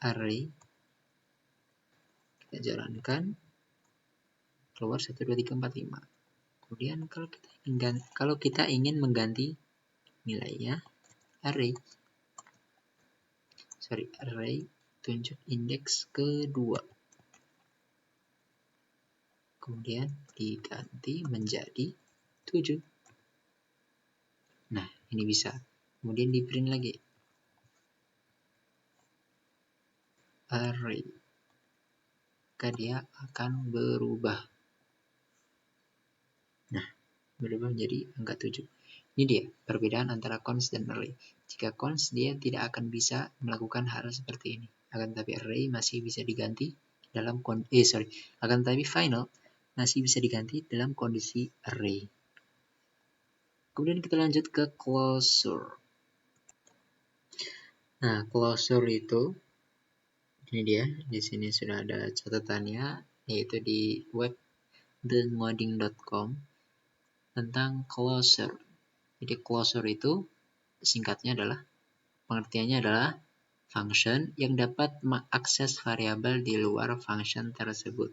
A: array, kita jalankan, keluar 1, 2, 3, 4, 5. Kemudian kalau kita ingin mengganti nilainya, array tunjuk indeks kedua, kemudian diganti menjadi 7. Nah, ini bisa. Kemudian di print lagi array, maka dia akan berubah. Nah, berubah menjadi angka 7. Ini dia perbedaan antara const dan array. Jika const dia tidak akan bisa melakukan hal seperti ini. Akan tetapi array masih bisa diganti dalam final masih bisa diganti dalam kondisi array. Kemudian kita lanjut ke closure. Nah, closure itu ini dia, di sini sudah ada catatannya, yaitu di web thengoding.com tentang closure. Jadi closure itu singkatnya adalah, pengertiannya adalah function yang dapat mengakses variabel di luar function tersebut.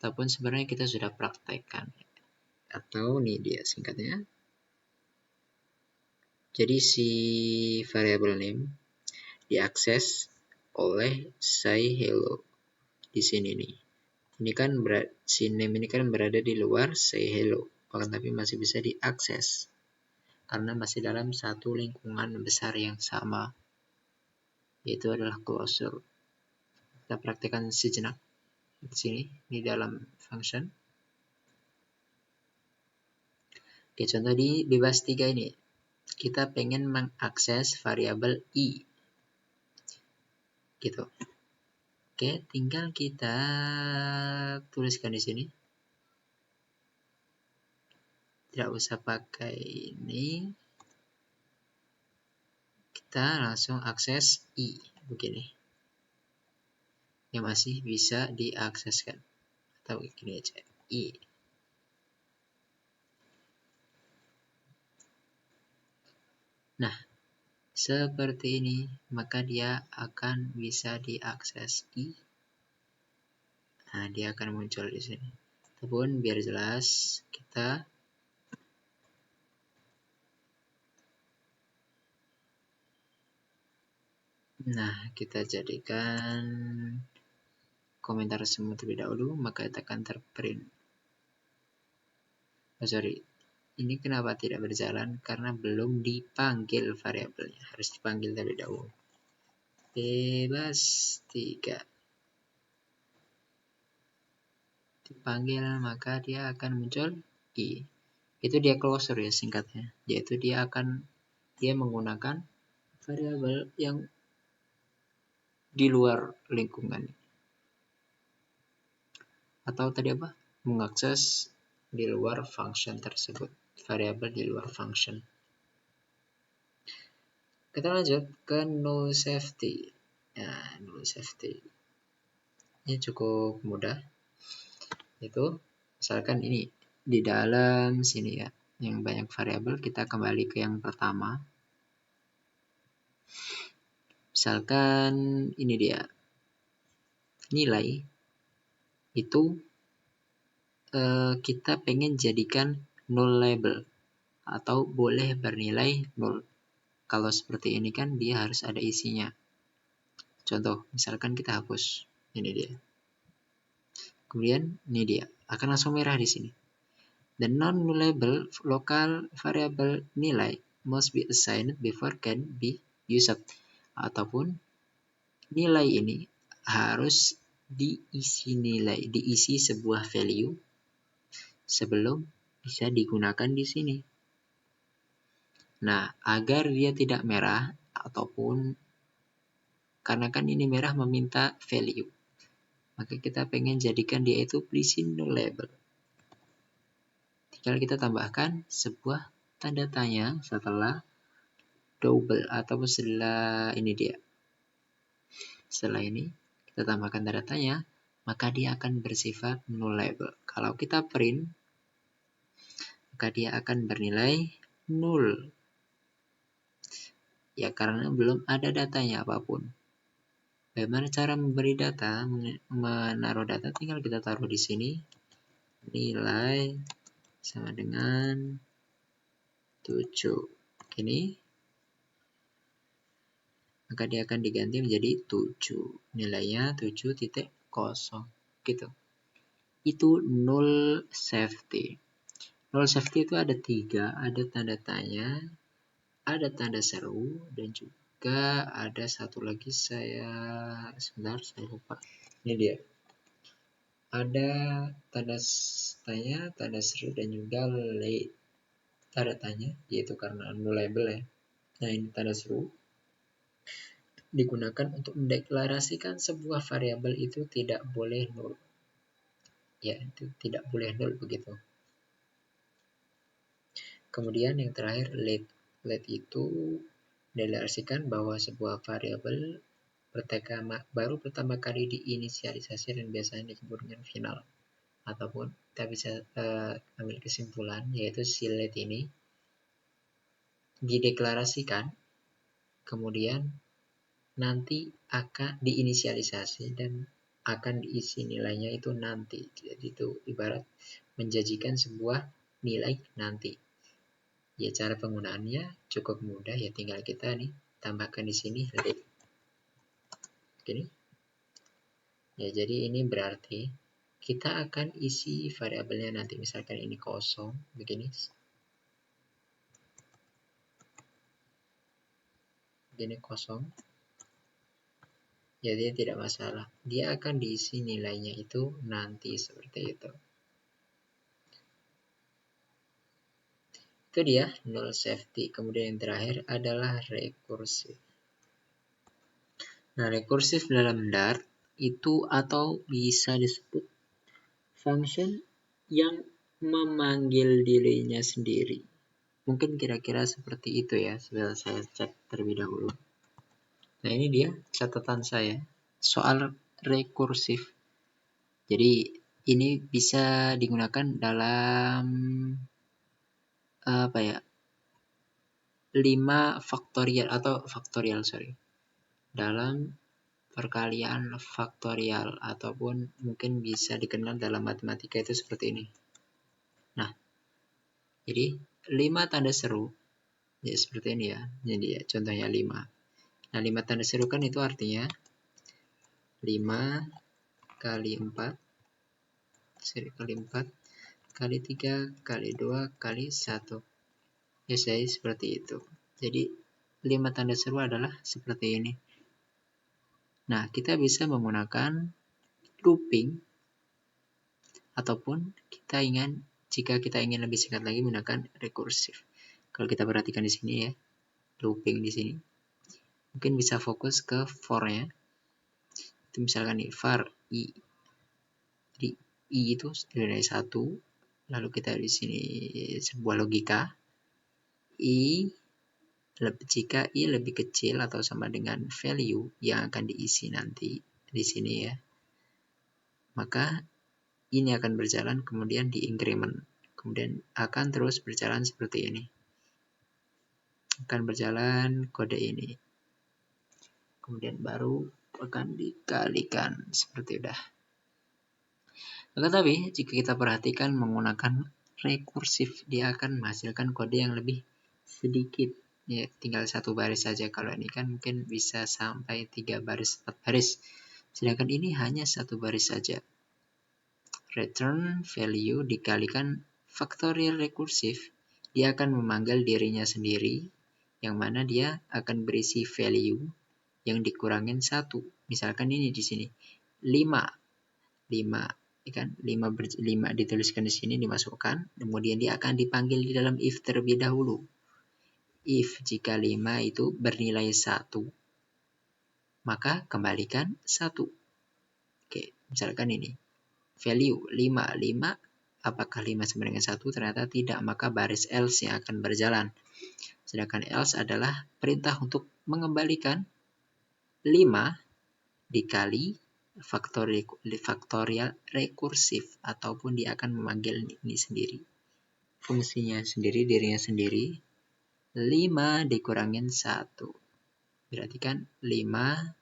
A: Ataupun sebenarnya kita sudah praktekkan. Atau nih dia singkatnya. Jadi si variable name diakses oleh say hello di sini nih. Ini kan si name ini kan berada di luar say hello, akan tapi masih bisa diakses karena masih dalam satu lingkungan besar yang sama, yaitu adalah closure. Kita praktekkan sejenak di sini di dalam function. Oke, contoh di bebas 3 ini, kita pengen mengakses variabel i, gitu. Oke, tinggal kita tuliskan di sini. Tidak usah pakai ini. Kita langsung akses i, begini. Yang masih bisa diakseskan. Atau gini aja, i. Nah, seperti ini, maka dia akan bisa diakses i. Nah, dia akan muncul di sini. Ataupun biar jelas, kita jadikan komentar semua terlebih dahulu, maka kita akan terprint. Ini kenapa tidak berjalan? Karena belum dipanggil variabelnya. Harus dipanggil terlebih dahulu. Bebas 3. Dipanggil, maka dia akan muncul i. Itu dia closure ya singkatnya. Yaitu dia menggunakan variabel yang di luar lingkungan. Atau tadi apa? Mengakses di luar function tersebut. Variabel di luar function. Kita lanjut ke null safety. Nah, null safety. Ini cukup mudah. Itu misalkan ini di dalam sini ya, yang banyak variabel, kita kembali ke yang pertama. Misalkan ini dia. Nilai itu kita pengen jadikan null label atau boleh bernilai null. Kalau seperti ini kan dia harus ada isinya. Contoh, misalkan kita hapus. Ini dia. Kemudian ini dia, akan langsung merah di sini. The non-nullable local variable nilai must be assigned before can be used. Ataupun nilai ini harus diisi sebuah value sebelum bisa digunakan di sini. Nah, agar dia tidak merah ataupun karena kan ini merah meminta value, maka kita pengen jadikan dia itu berisi nullable. Tinggal kita tambahkan sebuah tanda tanya setelah double ataupun setelah ini dia. Setelah ini kita tambahkan tanda tanya, maka dia akan bersifat nullable. Kalau kita print, maka dia akan bernilai null. Ya karena belum ada datanya apapun. Bagaimana cara memberi data, menaruh data, tinggal kita taruh di sini. Nilai sama dengan 7. Ini. Maka dia akan diganti menjadi 7. Nilainya 7.0. Gitu. Itu null safety. Null safety itu ada 3. Ada tanda tanya, ada tanda seru, dan juga ada satu lagi sebentar saya lupa. Ini dia. Ada tanda tanya, tanda seru, dan juga late. Tanda tanya, yaitu karena nullable ya. Nah ini tanda seru. Digunakan untuk mendeklarasikan sebuah variabel itu tidak boleh null. Ya, itu tidak boleh null begitu. Kemudian yang terakhir late. Late itu mendeklarasikan bahwa sebuah variabel baru pertama kali diinisialisasi dan biasanya disebut dengan final. Ataupun kita bisa ambil kesimpulan, yaitu si late ini dideklarasikan, kemudian nanti akan diinisialisasi dan akan diisi nilainya itu nanti. Jadi itu ibarat menjanjikan sebuah nilai nanti. Ya cara penggunaannya cukup mudah, ya tinggal kita nih tambahkan di sini late. Gini. Ya jadi ini berarti kita akan isi variabelnya nanti, misalkan ini kosong begini. Begini kosong. Jadi tidak masalah. Dia akan diisi nilainya itu nanti seperti itu. Itu dia null safety. Kemudian yang terakhir adalah rekursif. Nah, rekursif dalam Dart itu atau bisa disebut function yang memanggil dirinya sendiri. Mungkin kira-kira seperti itu ya. Sebentar saya cek terlebih dahulu. Nah, ini dia catatan saya soal rekursif. Jadi, ini bisa digunakan dalam 5 faktorial atau dalam perkalian faktorial ataupun mungkin bisa dikenal dalam matematika itu seperti ini. Nah, jadi 5 tanda seru ya seperti ini ya. Jadi ya contohnya 5. Nah, 5 tanda seru kan itu artinya 5 kali 4 kali 4 kali 3 kali 2 kali 1. Ya saya seperti itu. Jadi 5 tanda seru adalah seperti ini. Nah, kita bisa menggunakan looping ataupun jika kita ingin lebih singkat lagi menggunakan rekursif. Kalau kita perhatikan di sini ya, looping di sini. Mungkin bisa fokus ke for-nya. Itu misalkan nih var i. Jadi i itu nilai 1, lalu kita di sini sebuah logika jika i lebih kecil atau sama dengan value yang akan diisi nanti di sini ya, maka ini akan berjalan kemudian di increment, kemudian akan terus berjalan seperti ini, akan berjalan kode ini, kemudian baru akan dikalikan seperti udah. Tetapi jika kita perhatikan menggunakan rekursif, dia akan menghasilkan kode yang lebih sedikit. Ya, tinggal 1 baris saja. Kalau ini kan mungkin bisa sampai 3 baris, 4 baris. Sedangkan ini hanya 1 baris saja. Return value dikalikan factorial rekursif, dia akan memanggil dirinya sendiri, yang mana dia akan berisi value yang dikurangin 1. Misalkan ini di sini 5 kan 5 dituliskan di sini, dimasukkan, kemudian dia akan dipanggil di dalam if terlebih dahulu. If jika 5 itu bernilai 1, maka kembalikan 1. Oke, misalkan ini value 5, apakah 5 sama dengan 1? Ternyata tidak, maka baris else yang akan berjalan. Sedangkan else adalah perintah untuk mengembalikan 5 dikali faktorial rekursif, ataupun dia akan memanggil ini sendiri, fungsinya sendiri, dirinya sendiri. 5 dikurangin 1, berarti kan 5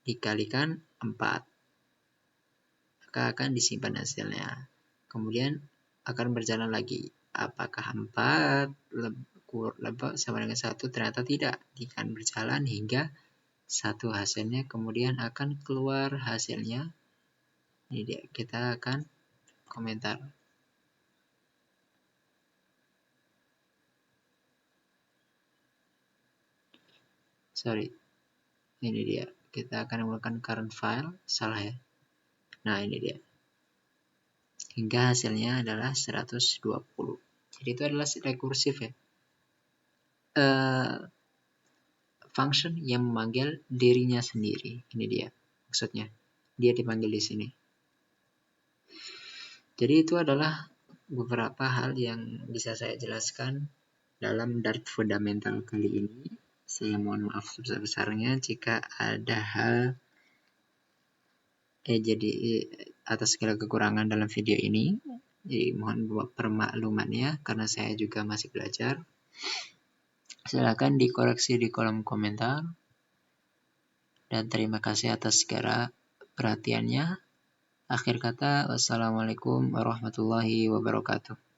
A: dikalikan 4, maka akan disimpan hasilnya. Kemudian akan berjalan lagi, apakah 4 sama dengan 1? Ternyata tidak, akan berjalan hingga 1 hasilnya, kemudian akan keluar hasilnya. Ini dia, kita akan komentar. Sorry, ini dia, kita akan menggunakan current file, salah ya. Nah ini dia, hingga hasilnya adalah 120. Jadi itu adalah rekursif ya, function yang memanggil dirinya sendiri. Ini dia maksudnya, dia dipanggil di sini. Jadi itu adalah beberapa hal yang bisa saya jelaskan dalam Dart fundamental kali ini. Saya mohon maaf sebesar-besarnya jika ada hal jadi atas segala kekurangan dalam video ini. Jadi mohon permaklumannya karena saya juga masih belajar. Silakan dikoreksi di kolom komentar. Dan terima kasih atas segala perhatiannya. Akhir kata, wassalamualaikum warahmatullahi wabarakatuh.